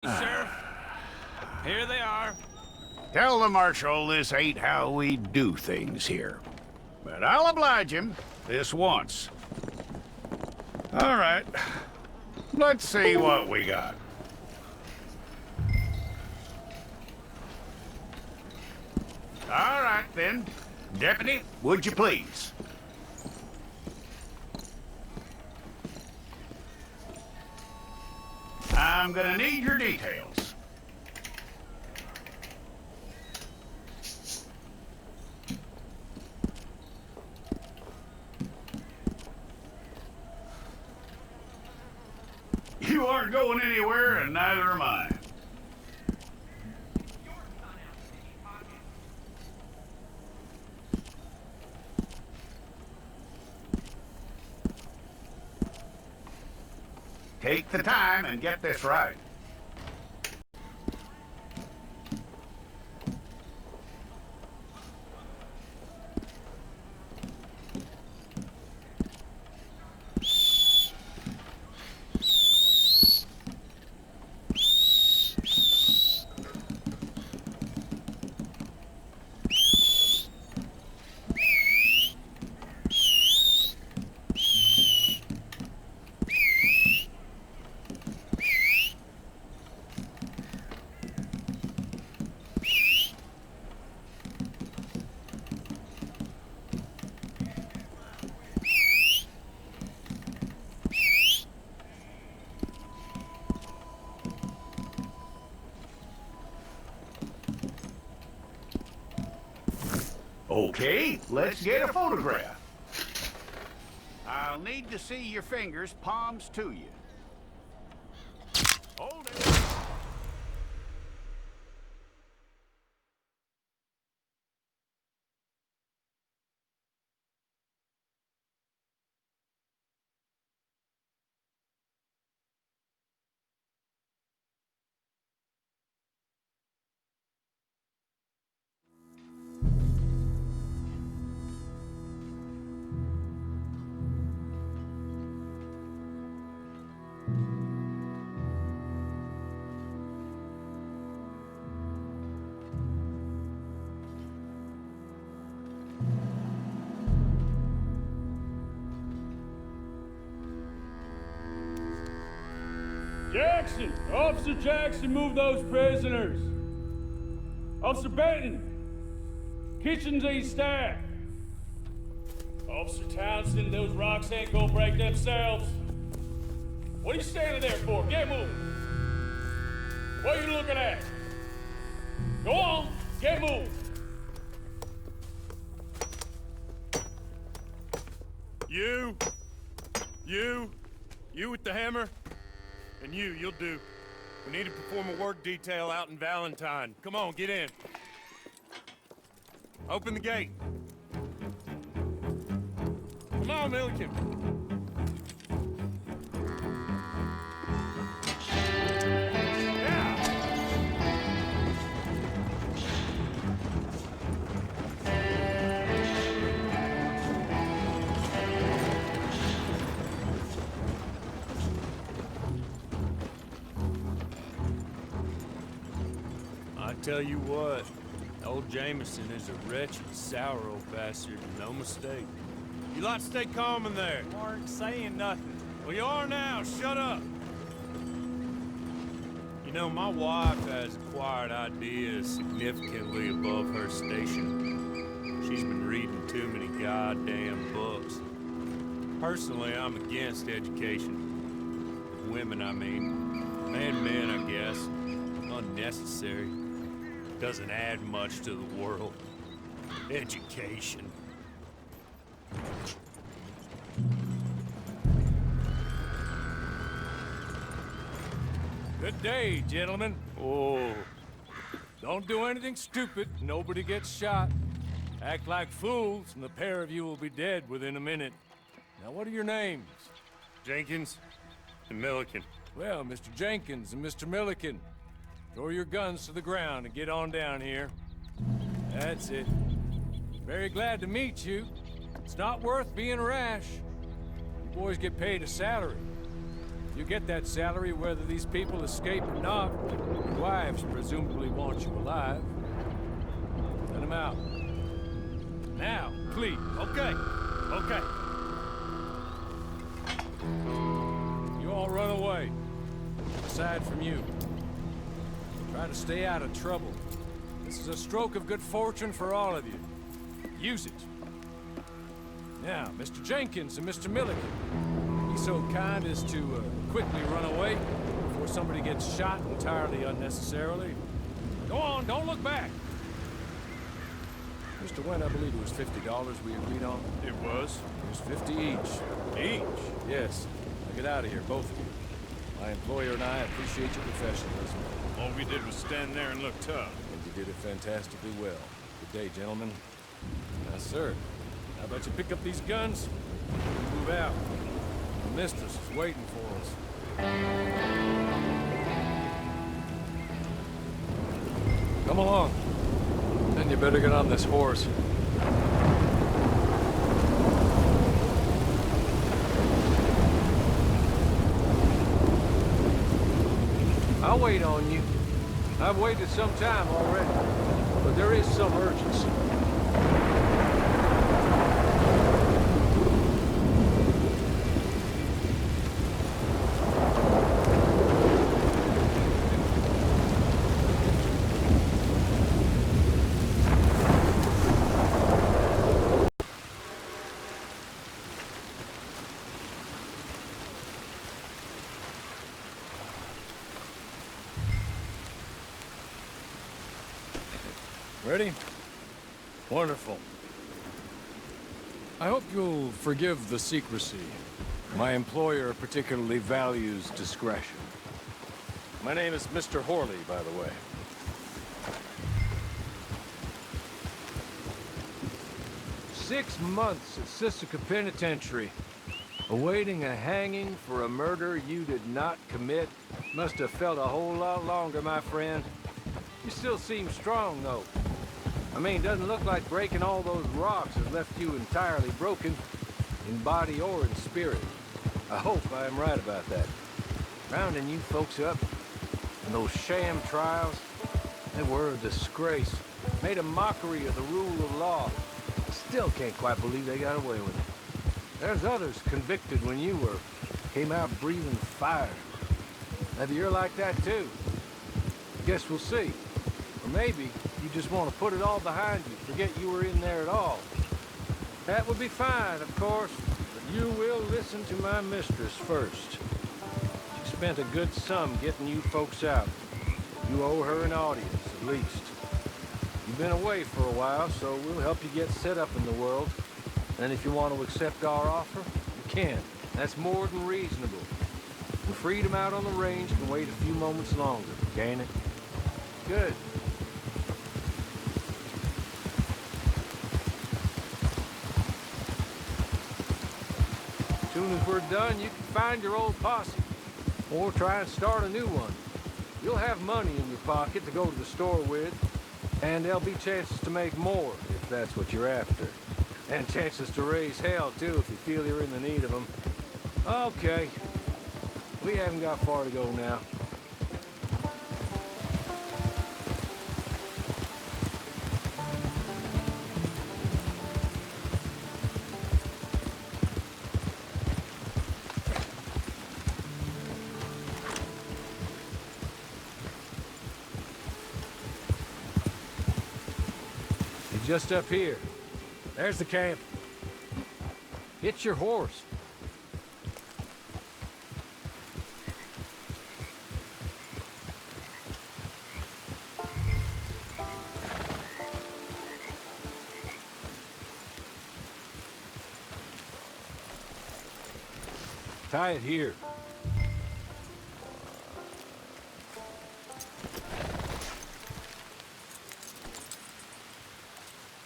Sheriff, here they are. Tell the Marshal this ain't how we do things here. But I'll oblige him this once. All right. Let's see what we got. All right, then. Deputy, would you please? I'm gonna need your details. You aren't going anywhere, and neither am I. Take the time and get this right. Okay, let's get a photograph. I'll need to see your fingers, palms to you. Hold it. Jackson! Officer Jackson, move those prisoners! Officer Benton! Kitchens East staff! Officer Townsend, those rocks ain't gonna break themselves. What are you standing there for? Get moving! What are you looking at? Go on, get moving! You with the hammer? And you'll do. We need to perform a work detail out in Valentine. Come on, get in. Open the gate. Come on, Milliken. Yeah. I tell you what, old Jameson is a wretched, sour old bastard, no mistake. You lot stay calm in there. You aren't saying nothing. Well, you are now. Shut up. You know, my wife has acquired ideas significantly above her station. She's been reading too many goddamn books. Personally, I'm against education. Women, I mean. And men, I guess. Unnecessary. Doesn't add much to the world. Education. Good day, gentlemen. Oh, don't do anything stupid. Nobody gets shot. Act like fools, and the pair of you will be dead within a minute. Now, what are your names? Jenkins and Milliken. Well, Mr. Jenkins and Mr. Milliken, throw your guns to the ground and get on down here. That's it. Very glad to meet you. It's not worth being rash. You boys get paid a salary. You get that salary whether these people escape or not. Your wives presumably want you alive. Let them out. Now, please. Okay, okay. You all run away. Aside from you. Try to stay out of trouble. This is a stroke of good fortune for all of you. Use it. Now, Mr. Jenkins and Mr. Milliken, be so kind as to quickly run away before somebody gets shot entirely unnecessarily. Go on, don't look back. Mr. Wynn, I believe it was $50 we agreed on. It was? It was 50 each. Each? Yes. Now get out of here, both of you. My employer and I appreciate your professionalism. All we did was stand there and look tough. And you did it fantastically well. Good day, gentlemen. Now, sir, how about you pick up these guns and move out? The mistress is waiting for us. Come along. Then you better get on this horse. I'll wait on you. I've waited some time already, but there is some urgency. Ready? Wonderful. I hope you'll forgive the secrecy. My employer particularly values discretion. My name is Mr. Horley, by the way. "6 months at Sisika Penitentiary, awaiting a hanging for a murder you did not commit. Must have felt a whole lot longer, my friend. You still seem strong, though. I mean, doesn't look like breaking all those rocks has left you entirely broken, in body or in spirit. I hope I am right about that. Rounding you folks up, and those sham trials, they were a disgrace. Made a mockery of the rule of law. Still can't quite believe they got away with it. There's others convicted when you were, came out breathing fire. Maybe you're like that too. Guess we'll see. Or maybe you just want to put it all behind you, forget you were in there at all. That would be fine, of course, but you will listen to my mistress first. She spent a good sum getting you folks out. You owe her an audience, at least. You've been away for a while, so we'll help you get set up in the world. And if you want to accept our offer, you can. That's more than reasonable. And freedom out on the range can wait a few moments longer, can't it? Good. As soon as we're done, you can find your old posse. Or try and start a new one. You'll have money in your pocket to go to the store with. And there'll be chances to make more, if that's what you're after. And chances to raise hell, too, if you feel you're in the need of them. Okay. We haven't got far to go now. You're just up here. There's the camp. Hitch your horse. Tie it here.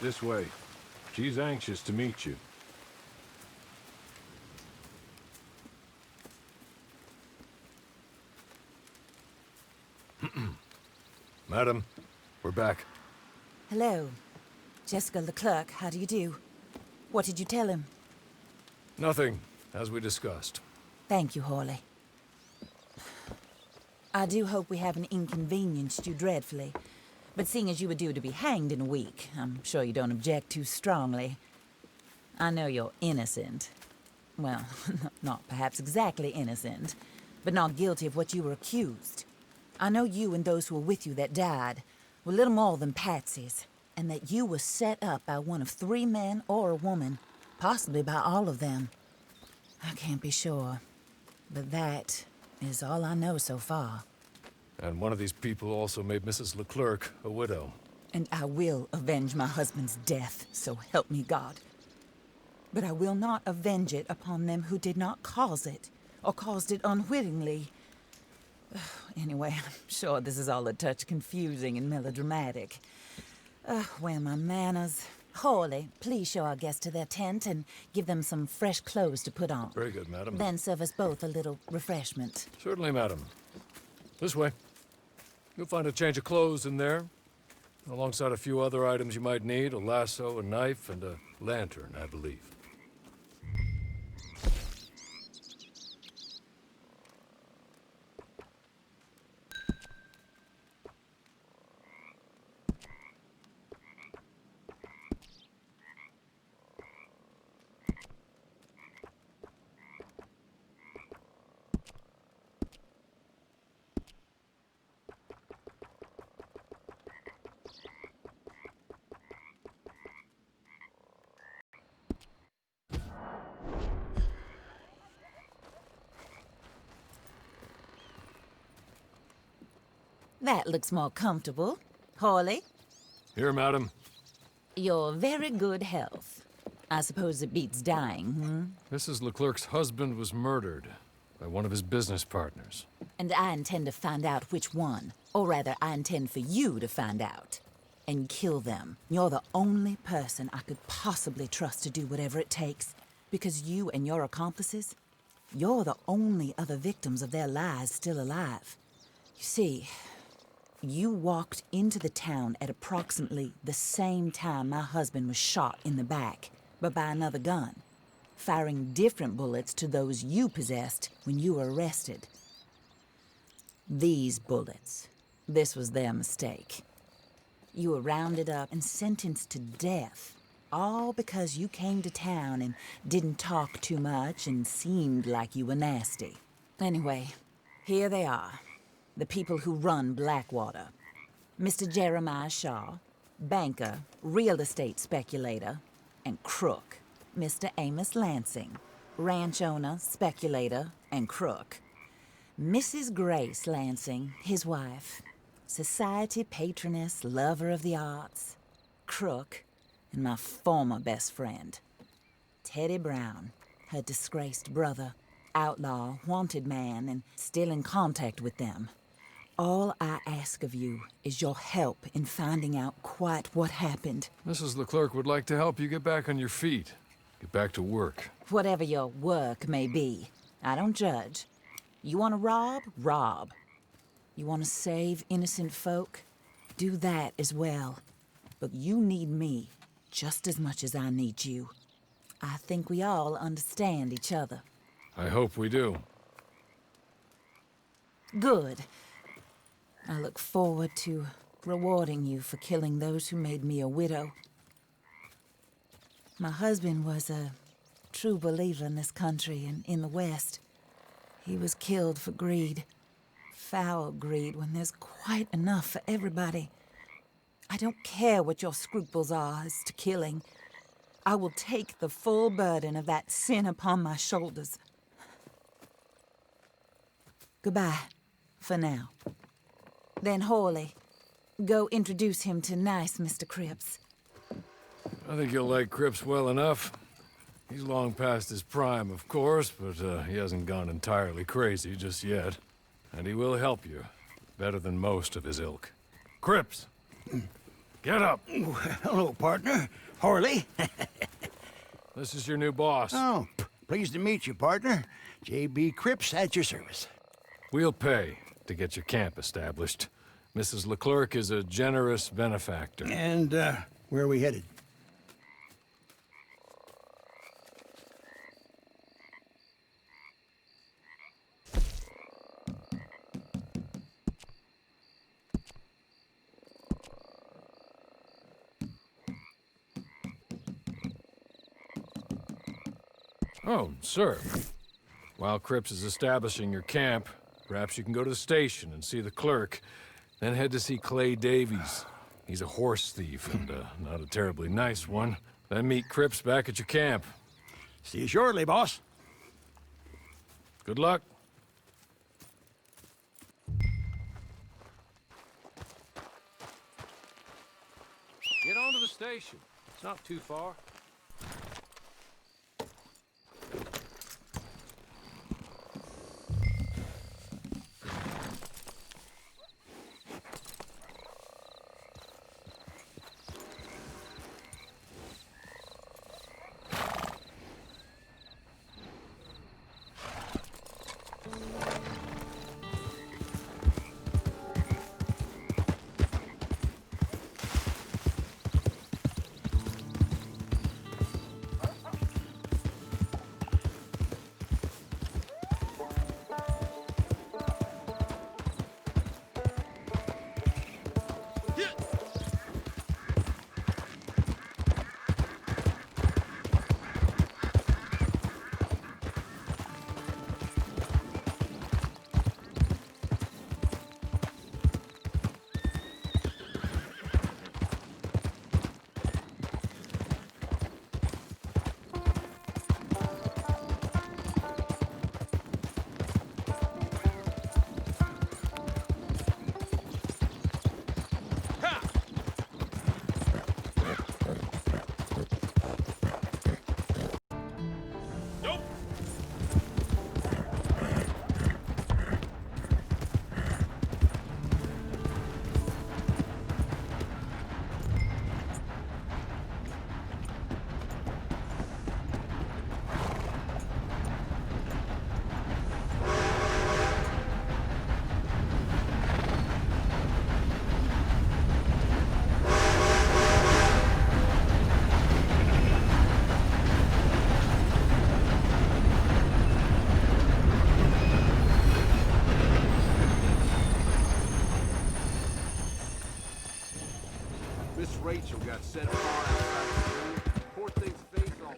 This way. She's anxious to meet you. Madam, we're back. Hello. Jessica Leclerc, how do you do? What did you tell him? Nothing, as we discussed. Thank you, Hawley. I do hope we haven't inconvenienced you dreadfully. But seeing as you were due to be hanged in a week, I'm sure you don't object too strongly. I know you're innocent. Well, not perhaps exactly innocent, but not guilty of what you were accused. I know you and those who were with you that died were little more than patsies, and that you were set up by one of 3 men or a woman, possibly by all of them. I can't be sure, but that is all I know so far. And one of these people also made Mrs. Leclerc a widow. And I will avenge my husband's death, so help me God. But I will not avenge it upon them who did not cause it, or caused it unwittingly. Anyway, I'm sure this is all a touch confusing and melodramatic. Where are my manners? Hawley, please show our guests to their tent and give them some fresh clothes to put on. Very good, madam. Then serve us both a little refreshment. Certainly, madam. This way. You'll find a change of clothes in there, alongside a few other items you might need, a lasso, a knife, and a lantern, I believe. That looks more comfortable. Hawley, Here, madam. your very good health. I suppose it beats dying, Mrs. Leclerc's husband was murdered by one of his business partners. And I intend to find out which one. Or rather, I intend for you to find out. And kill them. You're the only person I could possibly trust to do whatever it takes. Because you and your accomplices, you're the only other victims of their lies still alive. You see, you walked into the town at approximately the same time my husband was shot in the back, but by another gun, firing different bullets to those you possessed when you were arrested. These bullets, this was their mistake. You were rounded up and sentenced to death, all because you came to town and didn't talk too much and seemed like you were nasty. Anyway, here they are. The people who run Blackwater. Mr. Jeremiah Shaw, banker, real estate speculator, and crook. Mr. Amos Lansing, ranch owner, speculator, and crook. Mrs. Grace Lansing, his wife, society patroness, lover of the arts, crook, and my former best friend. Teddy Brown, her disgraced brother, outlaw, wanted man, and still in contact with them. All I ask of you is your help in finding out quite what happened. Mrs. Leclerc would like to help you get back on your feet. Get back to work. Whatever your work may be, I don't judge. You want to rob? Rob. You want to save innocent folk? Do that as well. But you need me just as much as I need you. I think we all understand each other. I hope we do. Good. I look forward to rewarding you for killing those who made me a widow. My husband was a true believer in this country and in the West. He was killed for greed. Foul greed when there's quite enough for everybody. I don't care what your scruples are as to killing. I will take the full burden of that sin upon my shoulders. Goodbye, for now. Then Hawley, go introduce him to nice Mr. Cripps. I think you'll like Cripps well enough. He's long past his prime, of course, but he hasn't gone entirely crazy just yet. And he will help you, better than most of his ilk. Cripps! Get up! Hello, partner. Harley. This is your new boss. Oh, pleased to meet you, partner. J.B. Cripps at your service. We'll pay to get your camp established. Mrs. Leclerc is a generous benefactor. And, where are we headed? Oh, sir. While Cripps is establishing your camp, perhaps you can go to the station and see the clerk. Then head to see Clay Davies. He's a horse thief, and not a terribly nice one. Then meet Cripps back at your camp. See you shortly, boss. Good luck. Get on to the station. It's not too far. Miss Rachel got set fire outside the room. Poor thing's face all...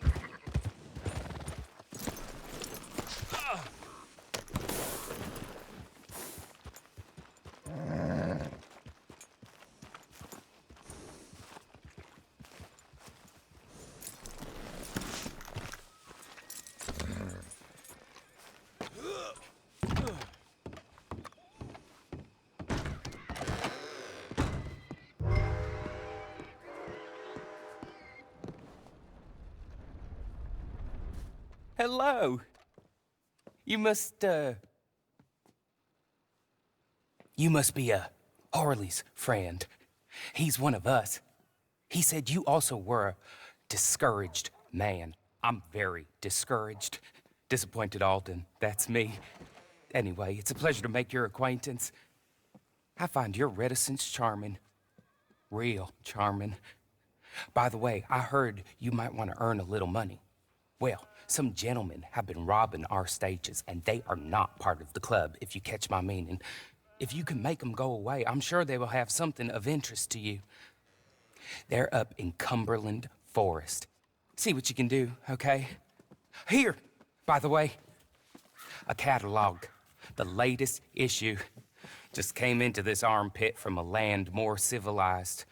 Hello. You must be Harley's friend. He's one of us. He said you also were a discouraged man. I'm very discouraged. Disappointed Alden, that's me. Anyway, it's a pleasure to make your acquaintance. I find your reticence charming. Real charming. By the way, I heard you might want to earn a little money. Well, some gentlemen have been robbing our stages, and they are not part of the club, if you catch my meaning. If you can make them go away, I'm sure they will have something of interest to you. They're up in Cumberland Forest. See what you can do, okay? Here, by the way, a catalog. The latest issue. Just came into this armpit from a land more civilized.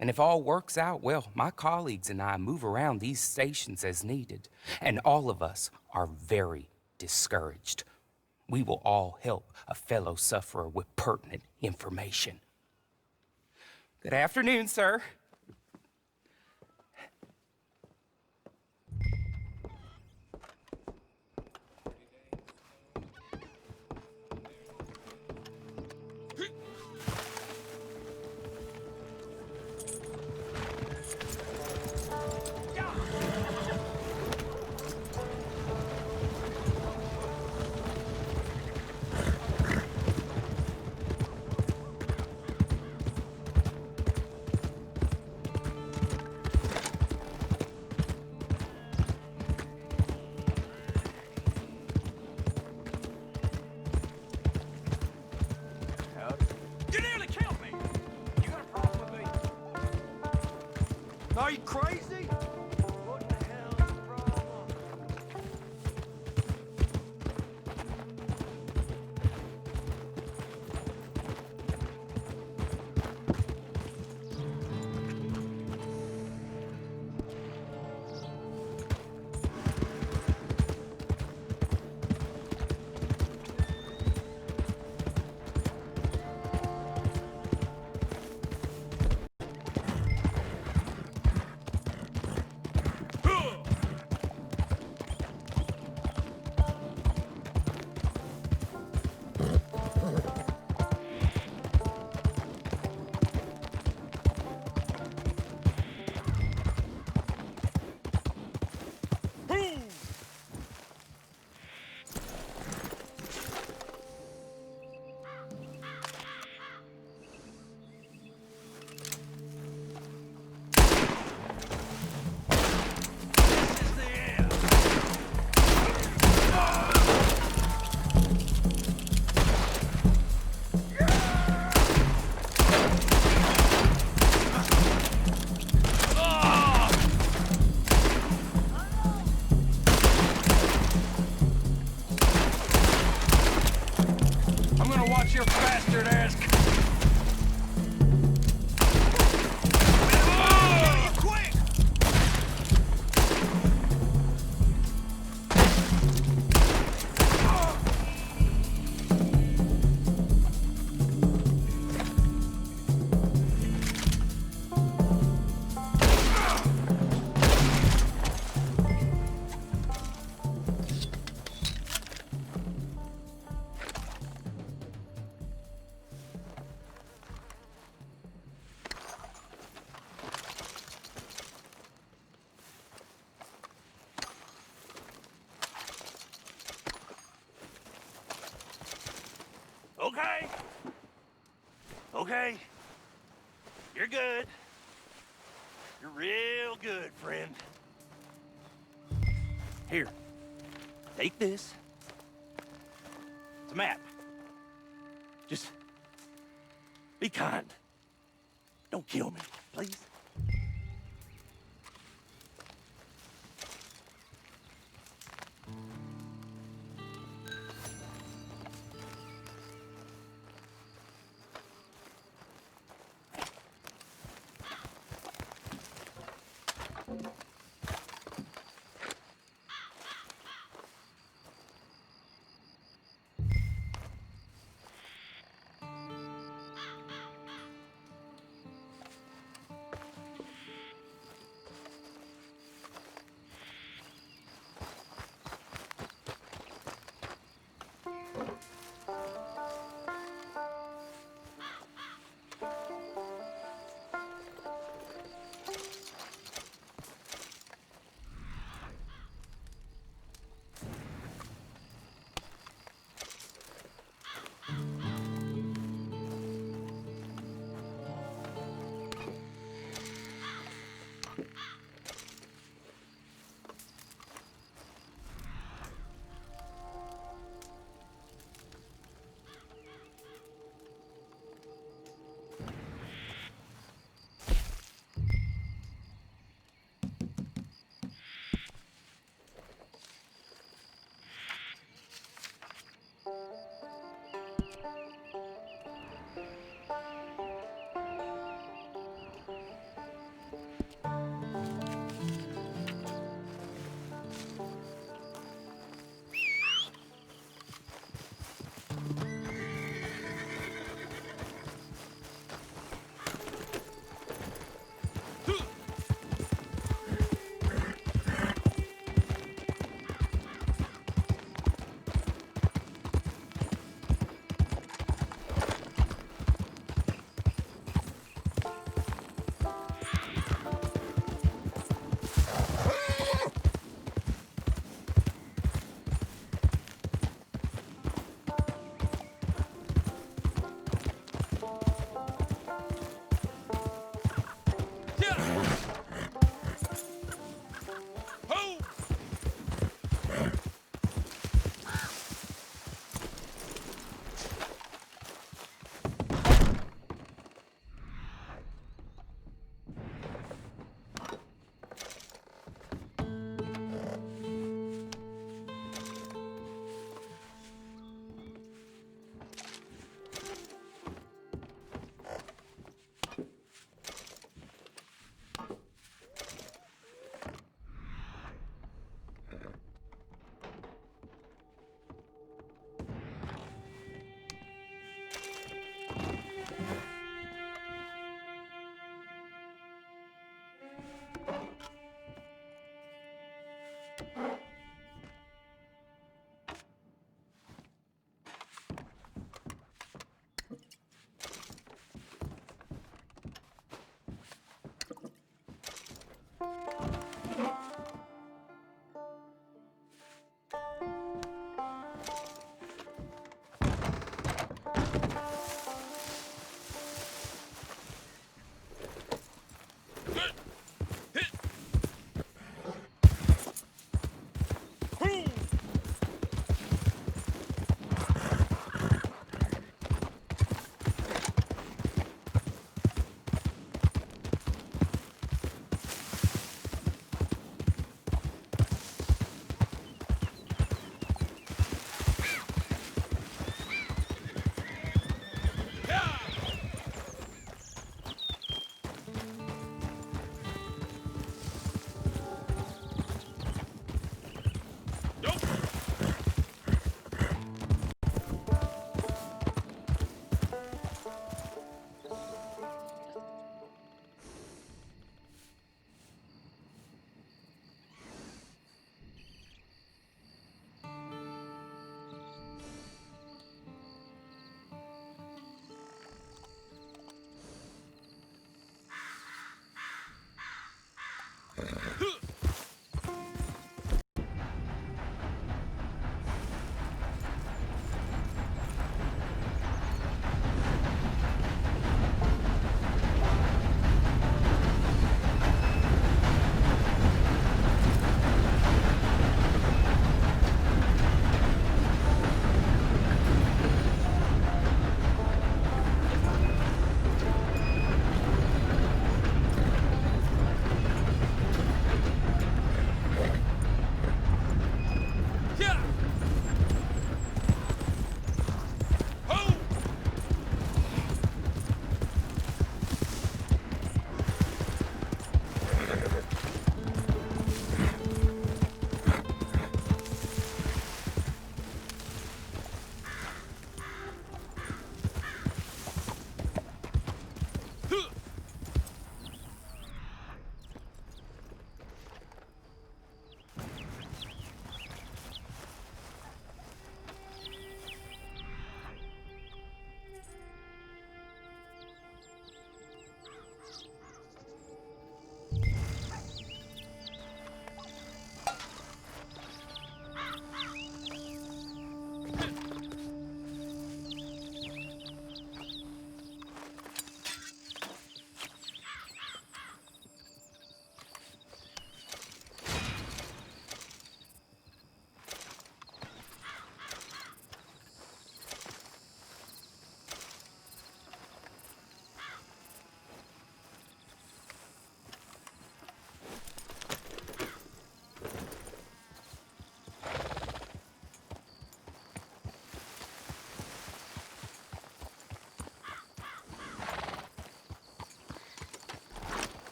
And if all works out, well, my colleagues and I move around these stations as needed. And all of us are very discouraged. We will all help a fellow sufferer with pertinent information. Good afternoon, sir. Are you crazy? What the hell's the problem? Okay. Okay. You're good. You're real good, friend. Here. Take this. It's a map. Just be kind. Don't kill me, please.